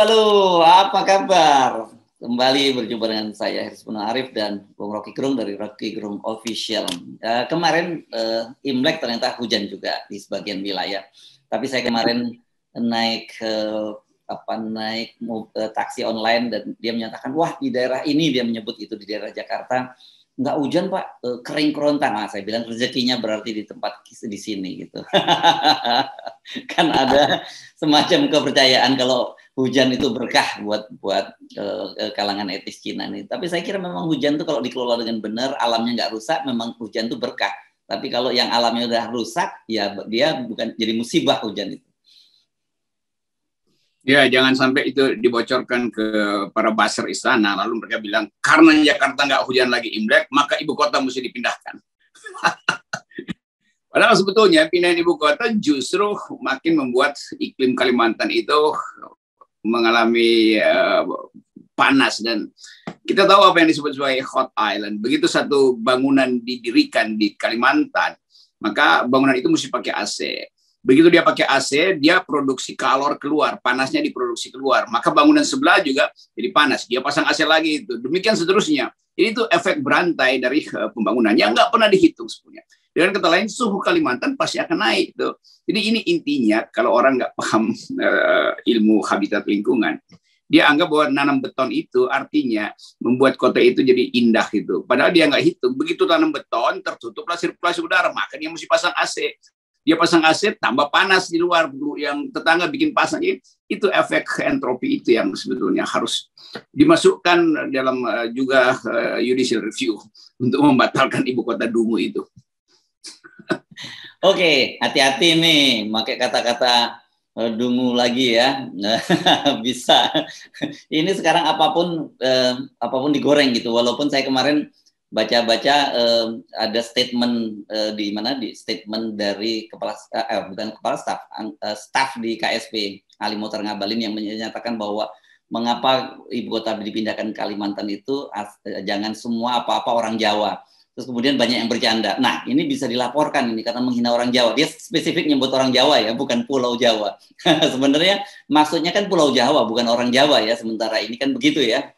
Halo, apa kabar? Kembali berjumpa dengan saya Hersman Arif dan Bung Rocky Gerung dari Rocky Gerung Official. Kemarin Imlek ternyata hujan juga di sebagian wilayah. Tapi saya kemarin naik taksi online dan dia menyatakan, wah di daerah ini, dia menyebut itu di daerah Jakarta nggak hujan Pak, kering kerontang. Saya bilang rezekinya berarti di tempat di sini gitu. Kan ada semacam kepercayaan kalau hujan itu berkah buat kalangan etis Cina nih. Tapi saya kira memang hujan itu kalau dikelola dengan benar, alamnya nggak rusak, memang hujan itu berkah. Tapi kalau yang alamnya udah rusak, ya dia bukan jadi musibah hujan itu. Ya, jangan sampai itu dibocorkan ke para buzzer istana, lalu mereka bilang, karena Jakarta nggak hujan lagi Imlek, maka ibu kota mesti dipindahkan. Padahal sebetulnya pindahan ibu kota justru makin membuat iklim Kalimantan itu mengalami panas, dan kita tahu apa yang disebut sebagai hot island. Begitu satu bangunan didirikan di Kalimantan, maka bangunan itu mesti pakai AC. Begitu dia pakai AC, dia produksi kalor keluar, panasnya diproduksi keluar. Maka bangunan sebelah juga jadi panas. Dia pasang AC lagi itu. Demikian seterusnya. Ini tuh efek berantai dari pembangunan yang nggak pernah dihitung sebenarnya. Dengan kata lain, suhu Kalimantan pasti akan naik tuh. Jadi ini intinya kalau orang nggak paham ilmu habitat lingkungan, dia anggap bahwa nanam beton itu artinya membuat kota itu jadi indah gitu. Padahal dia nggak hitung. Begitu tanam beton, tertutuplah sirkulasi udara, maka dia mesti pasang AC. Dia pasang AC, tambah panas di luar, yang tetangga bikin pasang. Itu efek entropi itu yang sebetulnya harus dimasukkan dalam juga judicial review untuk membatalkan ibu kota dungu itu. Oke, hati-hati nih, pakai kata-kata dungu lagi ya. Bisa. Ini sekarang apapun digoreng gitu. Walaupun saya kemarin baca-baca ada statement di statement dari staf di KSP Ali Mohtar Ngabalin yang menyatakan bahwa mengapa ibu kota dipindahkan ke Kalimantan itu jangan semua apa-apa orang Jawa. Terus kemudian banyak yang bercanda. Nah, ini bisa dilaporkan ini karena menghina orang Jawa. Dia spesifik nyebut orang Jawa ya, bukan Pulau Jawa. Sebenarnya maksudnya kan Pulau Jawa, bukan orang Jawa ya. Sementara ini kan begitu ya,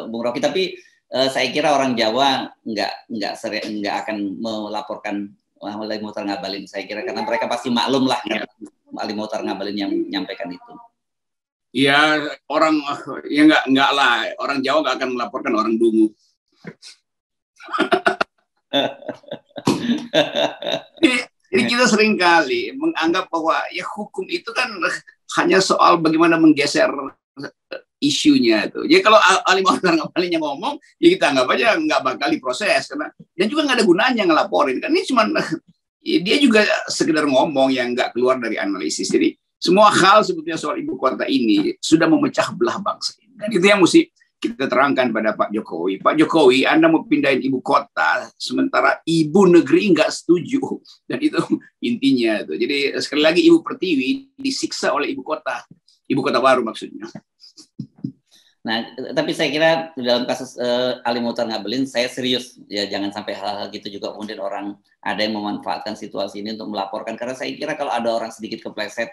Bung Rocky. Tapi saya kira orang Jawa nggak akan melaporkan Ali Mohtar Ngabalin. Saya kira karena mereka pasti maklum lah Ali Mohtar Ngabalin yang menyampaikan itu. Ya orang ya nggak lah, orang Jawa nggak akan melaporkan orang dungu. Jadi kita seringkali menganggap bahwa ya hukum itu kan hanya soal bagaimana menggeser isunya itu. Jadi kalau Ali Mohtar Ngabalin yang ngomong, ya kita anggap aja nggak bakal diproses karena dan juga nggak ada gunanya ngelaporin. Kan ini cuma dia juga sekedar ngomong yang nggak keluar dari analisis. Jadi semua hal sebetulnya soal ibu kota ini sudah memecah belah bangsa ini. Dan itu yang mesti kita terangkan pada Pak Jokowi. Pak Jokowi, Anda mau pindahin ibu kota, sementara ibu negeri nggak setuju. Dan itu intinya. Tuh. Jadi sekali lagi Ibu Pertiwi disiksa oleh ibu kota baru maksudnya. Nah, tapi saya kira dalam kasus Ali Mohtar Ngabalin, saya serius ya, jangan sampai hal-hal gitu juga kemudian orang ada yang memanfaatkan situasi ini untuk melaporkan. Karena saya kira kalau ada orang sedikit kepleset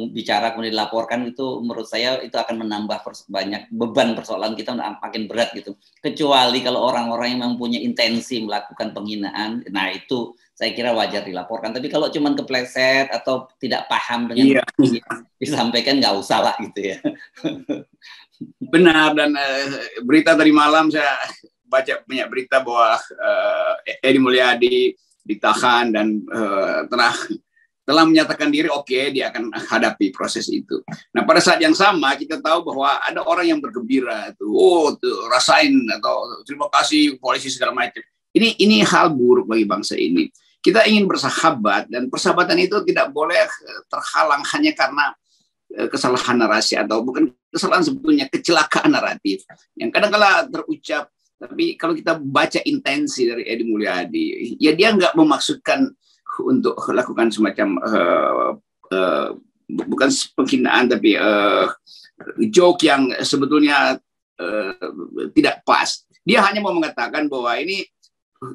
bicara kemudian dilaporkan, itu menurut saya itu akan menambah banyak beban persoalan kita makin berat gitu. Kecuali kalau orang-orang yang mempunyai intensi melakukan penghinaan, nah itu saya kira wajar dilaporkan. Tapi kalau cuma kepleset atau tidak paham dengan disampaikan, nggak usah lah gitu ya. Benar, dan berita tadi malam saya baca banyak berita bahwa Edi Mulyadi ditahan dan telah menyatakan diri dia akan hadapi proses itu. Nah pada saat yang sama kita tahu bahwa ada orang yang bergembira tuh rasain atau terima kasih polisi segala macam. Ini hal buruk bagi bangsa ini. Kita ingin bersahabat dan persahabatan itu tidak boleh terhalang hanya karena kesalahan narasi atau bukan kesalahan, sebetulnya kecelakaan naratif yang kadang-kala terucap. Tapi kalau kita baca intensi dari Edi Mulyadi, ya dia nggak memaksudkan untuk melakukan semacam bukan penghinaan tapi joke yang sebetulnya tidak pas. Dia hanya mau mengatakan bahwa ini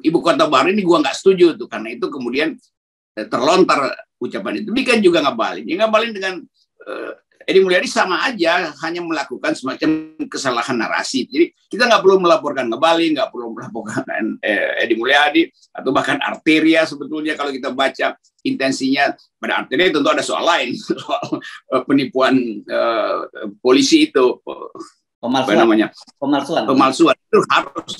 ibu kota baru ini gua nggak setuju tuh, karena itu kemudian terlontar ucapan itu. Demikian juga Ngabalin. Ya, Ngabalin dengan Edi Mulyadi sama aja, hanya melakukan semacam kesalahan narasi. Jadi kita nggak perlu melaporkan Ngabalin, nggak perlu melaporkan Edi Mulyadi, atau bahkan Arteria sebetulnya kalau kita baca intensinya. Pada Arteria tentu ada soal lain, soal penipuan polisi itu. Pemalsuan itu harus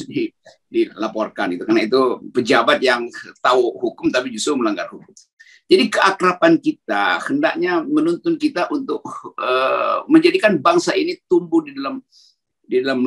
dilaporkan itu, karena itu pejabat yang tahu hukum tapi justru melanggar hukum. Jadi keakraban kita hendaknya menuntun kita untuk menjadikan bangsa ini tumbuh di dalam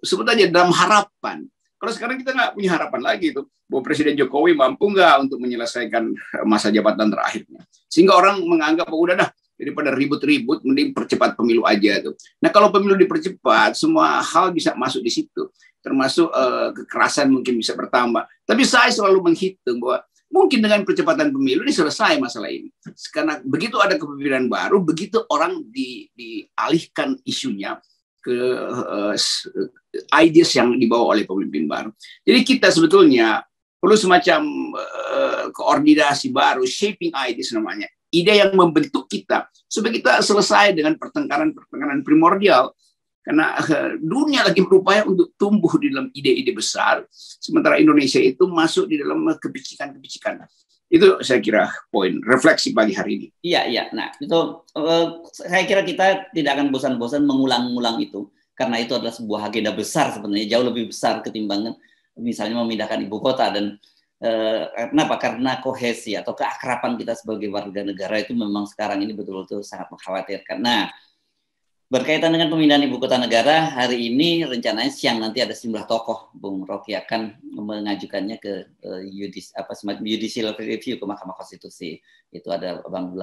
sebut aja dalam harapan. Kalau sekarang kita nggak punya harapan lagi itu bahwa Presiden Jokowi mampu nggak untuk menyelesaikan masa jabatan terakhirnya, sehingga orang menganggap udah dah, daripada ribut-ribut mending percepat pemilu aja tuh. Nah kalau pemilu dipercepat, semua hal bisa masuk di situ, termasuk kekerasan mungkin bisa bertambah. Tapi saya selalu menghitung bahwa mungkin dengan percepatan pemilu ini selesai masalah ini. Karena begitu ada kepemimpinan baru, begitu orang dialihkan isunya ke ideas yang dibawa oleh pemimpin baru. Jadi kita sebetulnya perlu semacam koordinasi baru, shaping ideas namanya. Ide yang membentuk kita supaya kita selesai dengan pertengkaran primordial. Karena dunia lagi berupaya untuk tumbuh di dalam ide-ide besar, sementara Indonesia itu masuk di dalam kepicikan-kepicikan. Itu saya kira poin refleksi pagi hari ini. Iya. Nah, itu saya kira kita tidak akan bosan-bosan mengulang-ulang itu, karena itu adalah sebuah agenda besar sebenarnya, jauh lebih besar ketimbang misalnya memindahkan ibu kota. Dan kenapa? Karena kohesi atau keakraban kita sebagai warga negara itu memang sekarang ini betul-betul sangat mengkhawatirkan. Nah, berkaitan dengan pemindahan ibu kota negara, hari ini rencananya siang nanti ada sejumlah tokoh, Bung Rocky, akan mengajukannya ke judicial review ke Mahkamah Konstitusi. Itu ada Bang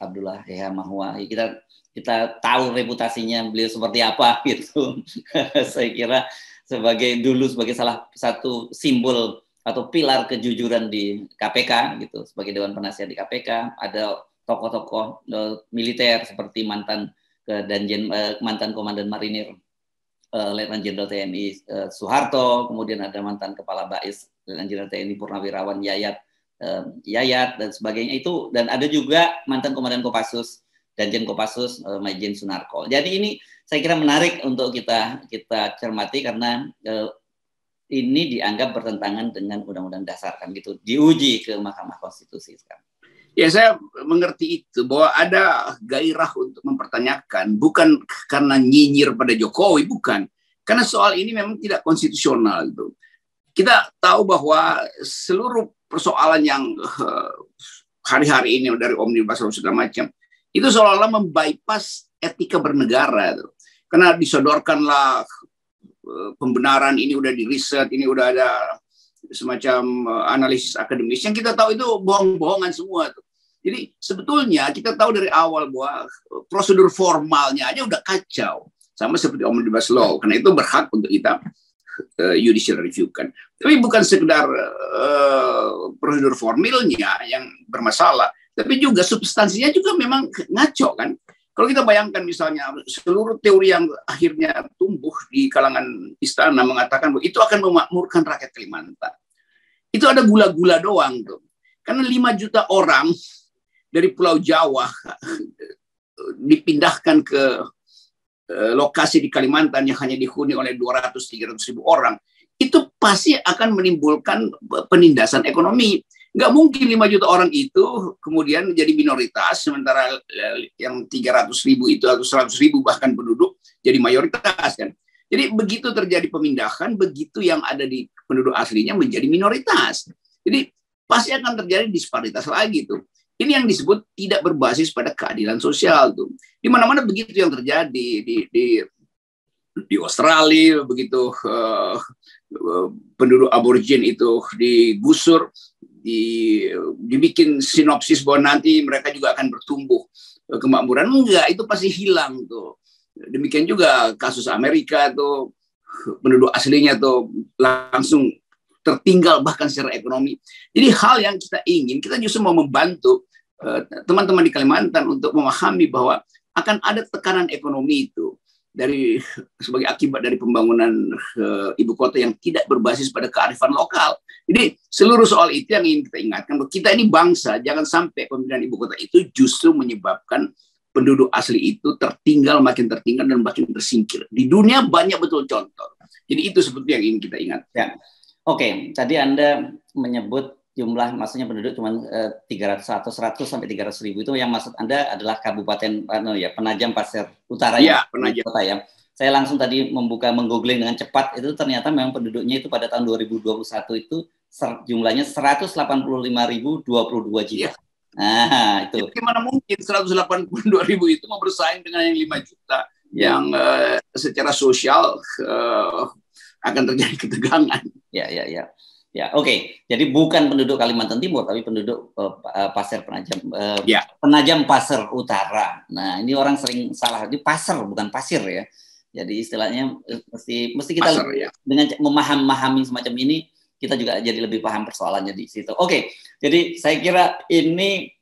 Abdullah Heha Mahwa. Kita tahu reputasinya beliau seperti apa gitu. Saya kira sebagai salah satu simbol atau pilar kejujuran di KPK gitu, sebagai Dewan Penasihat di KPK. Ada tokoh-tokoh militer seperti mantan Komandan Marinir Letnan Jenderal TNI Soeharto, kemudian ada mantan Kepala Bais Letnan Jenderal TNI Purnawirawan Yayat dan sebagainya itu, dan ada juga mantan Komandan Kopassus Danjen Kopassus Majen Sunarko. Jadi ini saya kira menarik untuk kita cermati, karena ini dianggap bertentangan dengan Undang-Undang Dasar kan gitu, diuji ke Mahkamah Konstitusi sekarang. Ya, saya mengerti itu, bahwa ada gairah untuk mempertanyakan, bukan karena nyinyir pada Jokowi, bukan. Karena soal ini memang tidak konstitusional. Gitu. Kita tahu bahwa seluruh persoalan yang hari-hari ini dari Omnibus Law segala macam, itu seolah-olah membypass etika bernegara. Gitu. Karena disodorkanlah pembenaran, ini udah diriset, ini udah ada semacam analisis akademis yang kita tahu itu bohong-bohongan semua tuh. Jadi sebetulnya kita tahu dari awal bahwa prosedur formalnya aja udah kacau, sama seperti Omnibus Law. Karena itu berhak untuk kita judicial review kan. Tapi bukan sekedar prosedur formilnya yang bermasalah, tapi juga substansinya juga memang ngaco kan. Kalau kita bayangkan misalnya seluruh teori yang akhirnya tumbuh di kalangan istana mengatakan bahwa itu akan memakmurkan rakyat Kalimantan. Itu ada gula-gula doang tuh. Karena 5 juta orang dari Pulau Jawa dipindahkan ke lokasi di Kalimantan yang hanya dihuni oleh 200-300 ribu orang, itu pasti akan menimbulkan penindasan ekonomi. Nggak mungkin 5 juta orang itu kemudian jadi minoritas, sementara yang 300 ribu itu atau 100 ribu bahkan penduduk jadi mayoritas kan. Jadi begitu terjadi pemindahan, begitu yang ada di penduduk aslinya menjadi minoritas. Jadi pasti akan terjadi disparitas lagi tuh. Ini yang disebut tidak berbasis pada keadilan sosial tuh. Di mana-mana begitu yang terjadi di Australia, begitu penduduk aborigin itu digusur, dibikin sinopsis bahwa nanti mereka juga akan bertumbuh kemakmuran. Enggak, itu pasti hilang tuh. Demikian juga kasus Amerika tuh, penduduk aslinya tuh langsung tertinggal bahkan secara ekonomi. Jadi hal yang kita ingin, kita justru mau membantu teman-teman di Kalimantan untuk memahami bahwa akan ada tekanan ekonomi itu sebagai akibat dari pembangunan ibu kota yang tidak berbasis pada kearifan lokal. Jadi seluruh soal itu yang ingin kita ingatkan, bahwa kita ini bangsa, jangan sampai pemindahan ibu kota itu justru menyebabkan penduduk asli itu makin tertinggal dan makin tersingkir. Di dunia banyak betul contoh. Jadi itu seperti yang ingin kita ingat. Ya. Oke, tadi Anda menyebut jumlah, maksudnya penduduk cuma 100 sampai 300 ribu. Itu yang maksud Anda adalah Kabupaten Penajam Pasir Utara ya, Penajam. Kota ya. Saya langsung tadi menggoogling dengan cepat, itu ternyata memang penduduknya itu pada tahun 2021 itu jumlahnya 185.022 jiwa. Ya. Nah, itu. Jadi gimana mungkin 182.000 itu mau bersaing dengan yang 5 juta yang secara sosial akan terjadi ketegangan. Ya, oke. Jadi bukan penduduk Kalimantan Timur, tapi penduduk Pasir Penajam, Penajam Pasir Utara. Nah, ini orang sering salah. Ini pasir, bukan pasir ya. Jadi istilahnya mesti kita pasir, dengan memahami semacam ini, kita juga jadi lebih paham persoalannya di situ. Oke. Jadi saya kira ini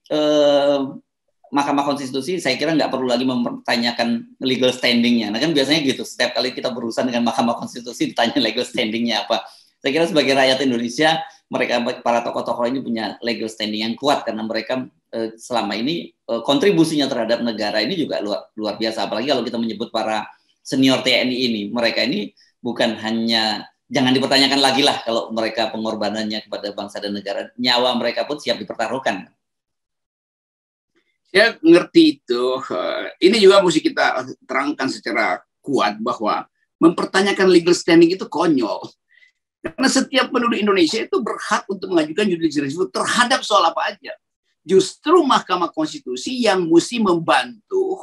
Mahkamah Konstitusi, saya kira nggak perlu lagi mempertanyakan legal standing-nya. Nah kan biasanya gitu, setiap kali kita berurusan dengan Mahkamah Konstitusi ditanya legal standing-nya apa. Saya kira sebagai rakyat Indonesia, mereka para tokoh-tokoh ini punya legal standing yang kuat karena mereka selama ini kontribusinya terhadap negara ini juga luar biasa. Apalagi kalau kita menyebut para senior TNI ini, mereka ini bukan hanya, jangan dipertanyakan lagi lah kalau mereka pengorbanannya kepada bangsa dan negara, nyawa mereka pun siap dipertaruhkan. Saya ngerti itu. Ini juga mesti kita terangkan secara kuat bahwa mempertanyakan legal standing itu konyol. Karena setiap penduduk Indonesia itu berhak untuk mengajukan judicial review terhadap soal apa aja. Justru Mahkamah Konstitusi yang mesti membantu,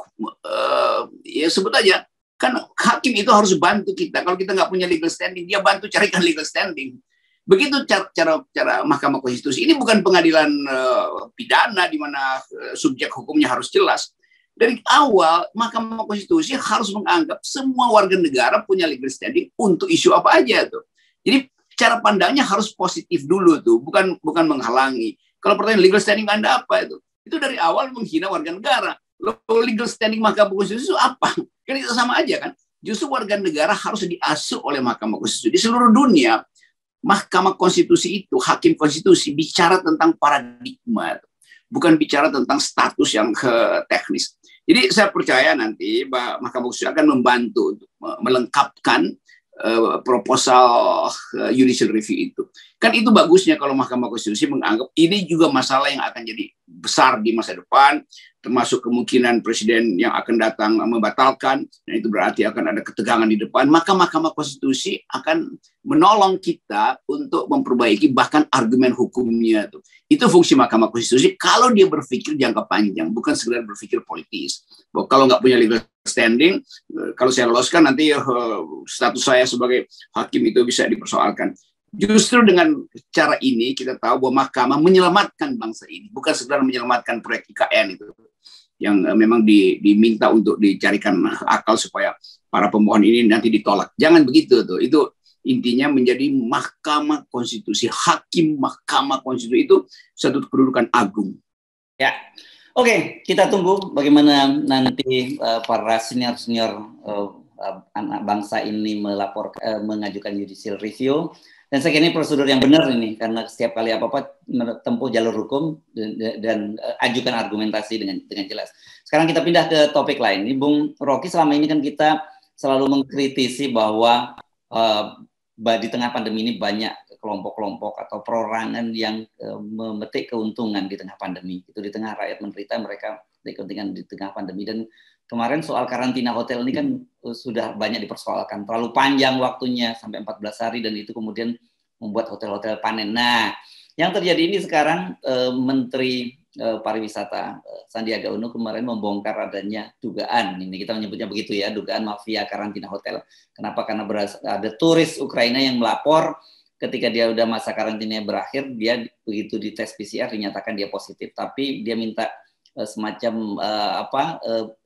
ya sebut aja, kan hakim itu harus bantu kita. Kalau kita nggak punya legal standing, dia bantu carikan legal standing. Begitu cara Mahkamah Konstitusi. Ini bukan pengadilan pidana di mana subjek hukumnya harus jelas. Dari awal, Mahkamah Konstitusi harus menganggap semua warga negara punya legal standing untuk isu apa aja tuh. Jadi cara pandangnya harus positif dulu tuh, bukan menghalangi. Kalau pertanyaan legal standing Anda apa itu? Itu dari awal menghina warga negara. Legal standing Mahkamah Konstitusi itu apa? Kan itu sama aja kan. Justru warga negara harus diasuh oleh Mahkamah Konstitusi. Di seluruh dunia, Mahkamah Konstitusi itu, hakim konstitusi bicara tentang paradigma, bukan bicara tentang status yang teknis. Jadi saya percaya nanti Mahkamah Konstitusi akan membantu untuk melengkapkan proposal judicial review itu. Kan itu bagusnya kalau Mahkamah Konstitusi menganggap ini juga masalah yang akan jadi besar di masa depan, termasuk kemungkinan presiden yang akan datang membatalkan, dan itu berarti akan ada ketegangan di depan, maka Mahkamah Konstitusi akan menolong kita untuk memperbaiki bahkan argumen hukumnya. Itu fungsi Mahkamah Konstitusi kalau dia berpikir jangka panjang, bukan sekedar berpikir politis. Kalau nggak punya legal standing, kalau saya loloskan nanti status saya sebagai hakim itu bisa dipersoalkan. Justru dengan cara ini kita tahu bahwa mahkamah menyelamatkan bangsa ini, bukan sekedar menyelamatkan proyek IKN itu yang memang diminta untuk dicarikan akal supaya para pemohon ini nanti ditolak. Jangan begitu tuh. Itu intinya menjadi Mahkamah Konstitusi, hakim Mahkamah Konstitusi itu satu kedudukan agung. Ya. Oke, kita tunggu bagaimana nanti para senior-senior anak bangsa ini mengajukan judicial review. Dan saya kira ini prosedur yang benar ini, karena setiap kali apa-apa tempuh jalur hukum dan ajukan argumentasi dengan jelas. Sekarang kita pindah ke topik lain. Ini Bung Rocky, selama ini kan kita selalu mengkritisi bahwa di tengah pandemi ini banyak kelompok-kelompok atau perorangan yang memetik keuntungan di tengah pandemi. Itu di tengah rakyat menderita, mereka kepentingan di tengah pandemi. Dan kemarin soal karantina hotel ini kan sudah banyak dipersoalkan. Terlalu panjang waktunya, sampai 14 hari, dan itu kemudian membuat hotel-hotel panen. Nah, yang terjadi ini sekarang Menteri Pariwisata Sandiaga Uno kemarin membongkar adanya dugaan, ini kita menyebutnya begitu ya, dugaan mafia karantina hotel. Kenapa? Karena ada turis Ukraina yang melapor ketika dia udah masa karantinanya berakhir, dia begitu dites PCR dinyatakan dia positif, tapi dia minta semacam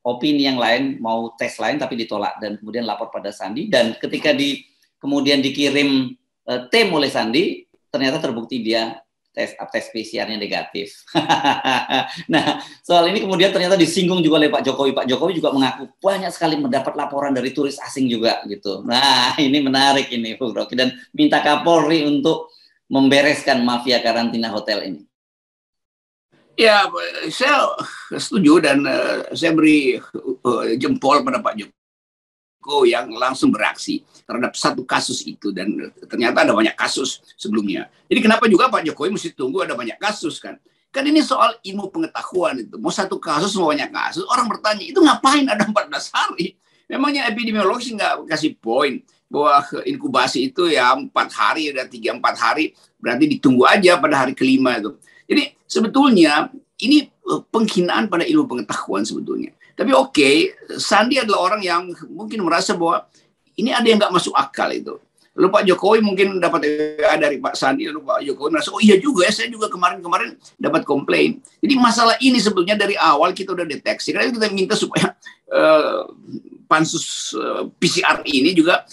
opini yang lain, mau tes lain tapi ditolak, dan kemudian lapor pada Sandi, dan ketika kemudian dikirim tim oleh Sandi, ternyata terbukti dia tes PCR-nya negatif. Nah, soal ini kemudian ternyata disinggung juga oleh Pak Jokowi. Pak Jokowi juga mengaku banyak sekali mendapat laporan dari turis asing juga gitu. Nah, ini menarik ini, Bung Rocky, dan minta Kapolri untuk membereskan mafia karantina hotel ini. Ya, saya setuju dan saya beri jempol pada Pak Jokowi yang langsung beraksi terhadap satu kasus itu, dan ternyata ada banyak kasus sebelumnya. Jadi kenapa juga Pak Jokowi mesti tunggu ada banyak kasus kan? Kan ini soal ilmu pengetahuan itu. Mau satu kasus, mau banyak kasus. Orang bertanya, itu ngapain ada 14 hari? Memangnya epidemiologi nggak kasih poin bahwa inkubasi itu ya 4 hari, ada 3-4 hari, berarti ditunggu aja pada hari kelima itu. Jadi sebetulnya ini penghinaan pada ilmu pengetahuan sebetulnya. Tapi oke, Sandi adalah orang yang mungkin merasa bahwa ini ada yang nggak masuk akal itu. Lalu Pak Jokowi mungkin dapat dari Pak Sandi, lalu Pak Jokowi merasa, oh iya juga ya, saya juga kemarin-kemarin dapat komplain. Jadi masalah ini sebetulnya dari awal kita udah deteksi. Karena kita minta supaya pansus PCR ini juga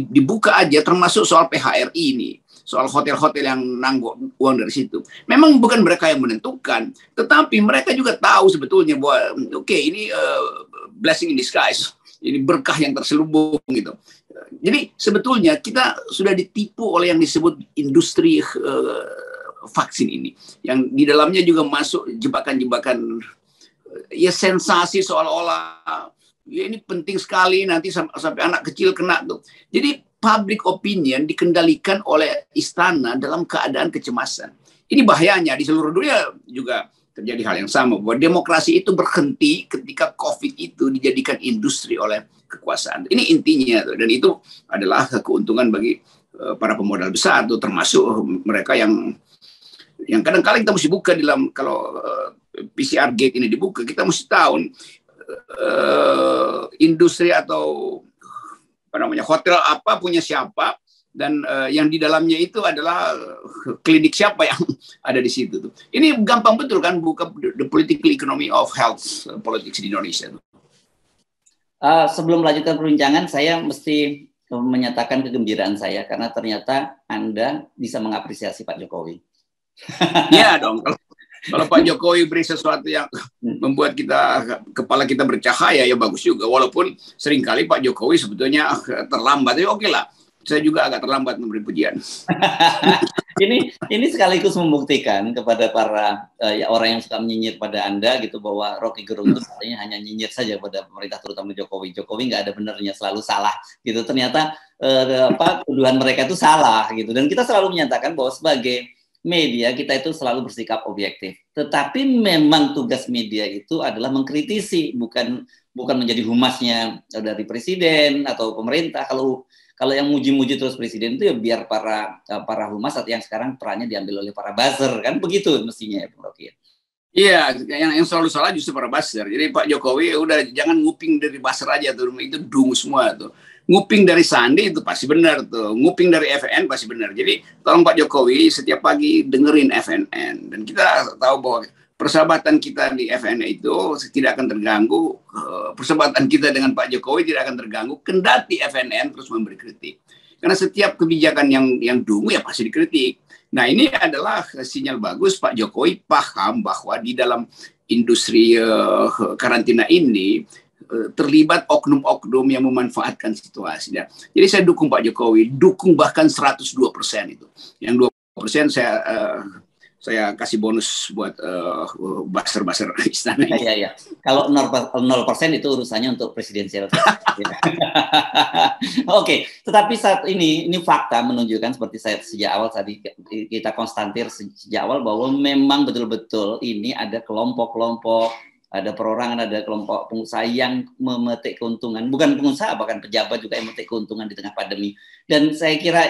dibuka aja, termasuk soal PHRI ini. Soal hotel-hotel yang nanggok uang dari situ. Memang bukan mereka yang menentukan, tetapi mereka juga tahu sebetulnya bahwa oke, ini blessing in disguise. Ini berkah yang terselubung gitu. Jadi sebetulnya kita sudah ditipu oleh yang disebut industri vaksin ini, yang di dalamnya juga masuk jebakan-jebakan ya sensasi seolah-olah ya ini penting sekali nanti sampai anak kecil kena tuh. Jadi public opinion dikendalikan oleh istana dalam keadaan kecemasan. Ini bahayanya di seluruh dunia juga terjadi hal yang sama, bahwa demokrasi itu berhenti ketika COVID itu dijadikan industri oleh kekuasaan. Ini intinya, dan itu adalah keuntungan bagi para pemodal besar, tuh, termasuk mereka yang kadang-kadang kita mesti buka dalam, kalau PCR gate ini dibuka, kita mesti tahu industri atau apa namanya hotel apa punya siapa, dan yang di dalamnya itu adalah klinik siapa yang ada di situ tuh. Ini gampang betul kan buka the political economy of health politics di Indonesia tuh. Sebelum melanjutkan perbincangan, saya mesti menyatakan kegembiraan saya karena ternyata Anda bisa mengapresiasi Pak Jokowi. Iya dong, kalau Pak Jokowi beri sesuatu yang membuat kepala kita bercahaya, ya bagus juga. Walaupun seringkali Pak Jokowi sebetulnya terlambat, ya oke lah. Saya juga agak terlambat memberi pujian. ini sekaligus membuktikan kepada para orang yang suka menyinyir pada Anda gitu, bahwa Rocky Gerung itu katanya hanya nyinyir saja pada pemerintah, terutama Jokowi. Jokowi nggak ada benernya, selalu salah gitu. Ternyata tuduhan mereka itu salah gitu. Dan kita selalu menyatakan bahwa sebagai media kita itu selalu bersikap objektif. Tetapi memang tugas media itu adalah mengkritisi, bukan menjadi humasnya dari presiden atau pemerintah. Kalau yang muji-muji terus presiden itu ya biar para humas atau yang sekarang perannya diambil oleh para buzzer, kan begitu mestinya ya, Bung Rocky. Iya, yang selalu salah justru para buzzer. Jadi Pak Jokowi udah jangan nguping dari buzzer aja tuh, itu dungu semua tuh. Nguping dari Sandi itu pasti benar tuh, nguping dari FNN pasti benar. Jadi tolong Pak Jokowi setiap pagi dengerin FNN, dan kita tahu bahwa persahabatan kita di FNN itu tidak akan terganggu. Persahabatan kita dengan Pak Jokowi tidak akan terganggu kendati FNN terus memberi kritik. Karena setiap kebijakan yang dungu ya pasti dikritik. Nah, ini adalah sinyal bagus Pak Jokowi paham bahwa di dalam industri karantina ini terlibat oknum-oknum yang memanfaatkan situasi. Jadi saya dukung Pak Jokowi, dukung bahkan 102% itu. Yang 2% saya kasih bonus buat buzzer-buzzer istana. Iya. Kalau 0% itu urusannya untuk presidensial. Oke, tetapi saat ini fakta menunjukkan seperti saya sejak awal tadi kita konstatir sejak awal bahwa memang betul-betul ini ada kelompok-kelompok, ada perorangan, ada kelompok pengusaha yang memetik keuntungan, bukan pengusaha bahkan pejabat juga yang memetik keuntungan di tengah pandemi. Dan saya kira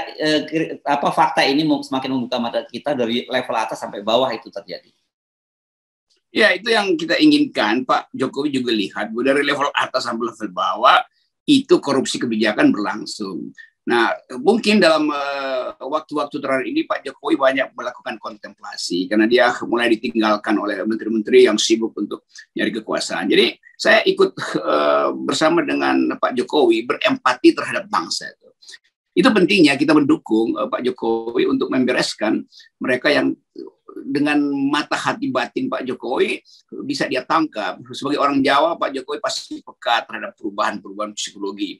fakta ini semakin membuka mata kita dari level atas sampai bawah itu terjadi. Ya, itu yang kita inginkan. Pak Jokowi juga lihat bahwa dari level atas sampai level bawah itu korupsi kebijakan berlangsung. Nah, mungkin dalam waktu-waktu terakhir ini Pak Jokowi banyak melakukan kontemplasi karena dia mulai ditinggalkan oleh menteri-menteri yang sibuk untuk nyari kekuasaan. Jadi saya ikut bersama dengan Pak Jokowi berempati terhadap bangsa itu. Itu pentingnya kita mendukung Pak Jokowi untuk membereskan mereka yang dengan mata hati batin Pak Jokowi bisa dia tangkap. Sebagai orang Jawa, Pak Jokowi pasti peka terhadap perubahan-perubahan psikologi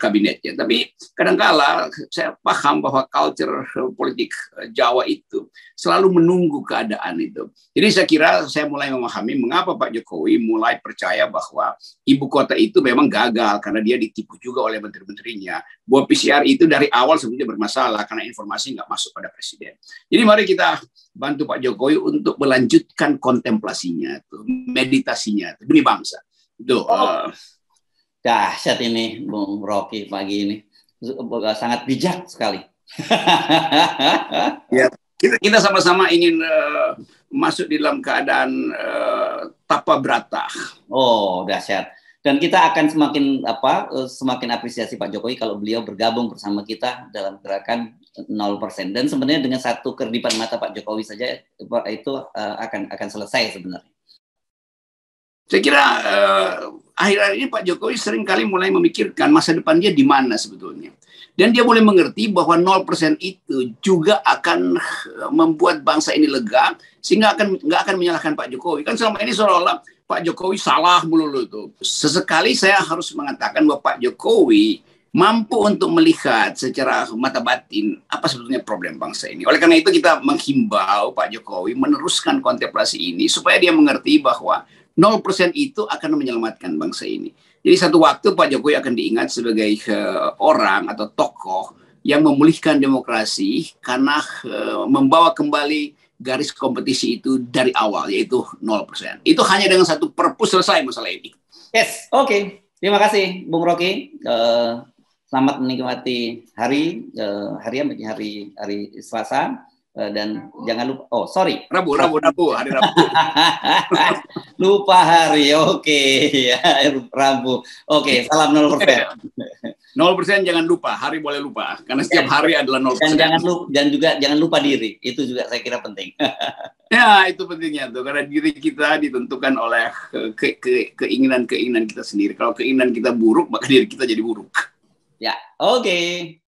kabinetnya. Tapi kadangkala saya paham bahwa culture politik Jawa itu selalu menunggu keadaan itu. Jadi saya kira saya mulai memahami mengapa Pak Jokowi mulai percaya bahwa ibu kota itu memang gagal karena dia ditipu juga oleh menteri-menterinya. Bahwa PCR itu dari awal sebenarnya bermasalah karena informasi nggak masuk pada presiden. Jadi mari kita bantu Pak Jokowi untuk melanjutkan kontemplasinya, meditasinya demi bangsa. Itu. Dahsyat ini, Bung Rocky pagi ini sangat bijak sekali. Ya, kita sama-sama ingin masuk di dalam keadaan tapa brata. Oh, dahsyat. Dan kita akan semakin apresiasi Pak Jokowi kalau beliau bergabung bersama kita dalam gerakan 0%. Dan sebenarnya dengan satu kerdipan mata Pak Jokowi saja itu akan selesai sebenarnya. Saya kira akhir-akhir ini Pak Jokowi seringkali mulai memikirkan masa depan dia di mana sebetulnya. Dan dia mulai mengerti bahwa 0% itu juga akan membuat bangsa ini lega, sehingga nggak akan menyalahkan Pak Jokowi. Kan selama ini seolah-olah Pak Jokowi salah melulu tuh. Sesekali saya harus mengatakan bahwa Pak Jokowi mampu untuk melihat secara mata batin apa sebetulnya problem bangsa ini. Oleh karena itu kita menghimbau Pak Jokowi meneruskan kontemplasi ini supaya dia mengerti bahwa 0% itu akan menyelamatkan bangsa ini. Jadi satu waktu Pak Jokowi akan diingat sebagai orang atau tokoh yang memulihkan demokrasi karena membawa kembali garis kompetisi itu dari awal, yaitu 0%. Itu hanya dengan satu purpose selesai masalah ini. Yes, oke. Terima kasih, Bung Rocky. Selamat menikmati hari Selasa. Dan jangan lupa, hari Rabu. Lupa hari, oke. Ya, Rabu. Oke, salam 0%. 0% jangan lupa, hari boleh lupa. Karena setiap hari adalah 0%. Dan juga jangan lupa diri, itu juga saya kira penting. Ya, itu pentingnya tuh. Karena diri kita ditentukan oleh keinginan-keinginan kita sendiri. Kalau keinginan kita buruk, maka diri kita jadi buruk. Ya, oke.